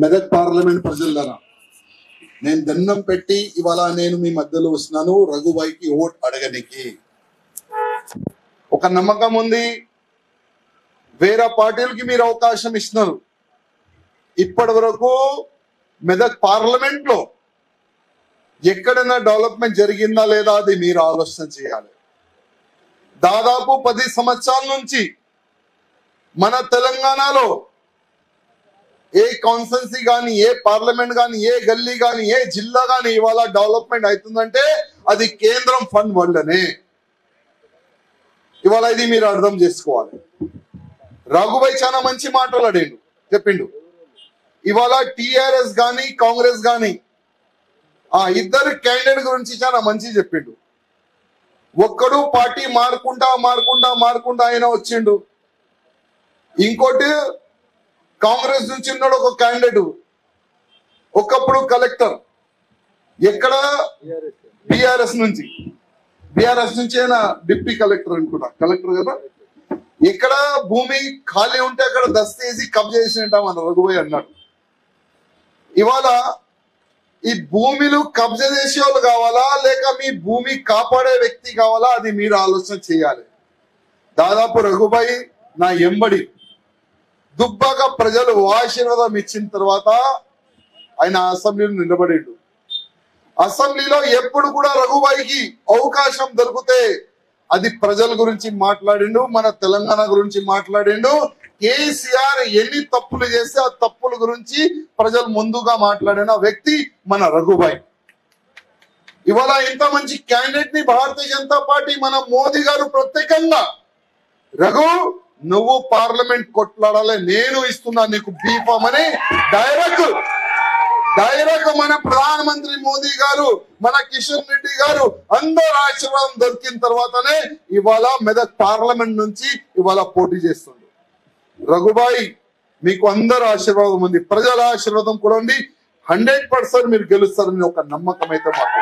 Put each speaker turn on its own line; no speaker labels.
Medak parliament ప్రజలారా, నేను దండం పెట్టి ఇవాళ నేను మీ మధ్యలో వస్తున్నాను రఘుబాయికి ఓట్ అడగనికి. ఒక నమ్మకం ఉంది, వేరే పార్టీలకి మీరు అవకాశం ఇస్తున్నారు. ఇప్పటి వరకు మెదక్ పార్లమెంట్ లో ఎక్కడైనా డెవలప్మెంట్ జరిగిందా లేదా అది మీరు ఆలోచన చేయాలి. దాదాపు 10 సంవత్సరాల నుంచి మన తెలంగాణలో ఏ కాన్స్టిట్యున్సీ కానీ, ఏ పార్లమెంట్ కానీ, ఏ గల్లీ కానీ, ఏ జిల్లా కానీ ఇవాళ డెవలప్మెంట్ అవుతుందంటే అది కేంద్రం ఫండ్ వల్లనే. ఇవాళ ఇది మీరు అర్థం చేసుకోవాలి. రఘుబాయ్ చాలా మంచి మాటలు చెప్పిండు. ఇవాళ టిఆర్ఎస్ గాని కాంగ్రెస్ గాని ఆ ఇద్దరు క్యాండిడేట్ గురించి చాలా మంచి చెప్పిండు. ఒక్కడు పార్టీ మారుకుంటా ఆయన వచ్చిండు. ఇంకోటి కాంగ్రెస్ నుంచి ఉన్నాడు ఒక క్యాండిడేట్, ఒకప్పుడు కలెక్టర్, ఎక్కడ బీఆర్ఎస్ నుంచి ఆయన డిప్యూటీ కలెక్టర్ అనుకుంటా, కలెక్టర్ కదా. ఎక్కడ భూమి ఖాళీ ఉంటే అక్కడ దస్తేసి కబ్జా చేసినట్ట మన రఘుబాయ్ అన్నాడు. ఇవాళ ఈ భూమిలు కబ్జా చేసే వాళ్ళు కావాలా లేక మీ భూమి కాపాడే వ్యక్తి కావాలా అది మీరు ఆలోచన చేయాలి. దాదాపు రఘుబాయ్ నా ఎంబడి దుబ్బాక ప్రజలు ఆశీర్వాదం ఇచ్చిన తర్వాత ఆయన అసెంబ్లీలో నిలబడిండు. అసెంబ్లీలో ఎప్పుడు కూడా రఘుబాయికి అవకాశం దొరికితే అది ప్రజల గురించి మాట్లాడిండు, మన తెలంగాణ గురించి మాట్లాడిండు. కేసీఆర్ ఎన్ని తప్పులు చేస్తే ఆ తప్పుల గురించి ప్రజలు ముందుగా మాట్లాడిన వ్యక్తి మన రఘుబాయ్. ఇవాళ ఇంత మంచి క్యాండిడేట్ ని భారతీయ జనతా పార్టీ మన మోదీ గారు ప్రత్యేకంగా, రఘు నువ్వు పార్లమెంట్ కొట్లాడాలి, నేను ఇస్తున్నా నీకు బీఫామ్ అని డైరెక్ట్ మన ప్రధానమంత్రి మోదీ గారు, మన కిషన్ రెడ్డి గారు అందరు ఆశీర్వాదం దొరికిన తర్వాతనే ఇవాళ మెదక్ పార్లమెంట్ నుంచి ఇవాళ పోటీ చేస్తుంది. రఘుబాయ్ మీకు అందరు ఆశీర్వాదం ఉంది, ప్రజల ఆశీర్వాదం కూడా ఉంది. 100% మీరు గెలుస్తారని ఒక నమ్మకం అయితే మాకు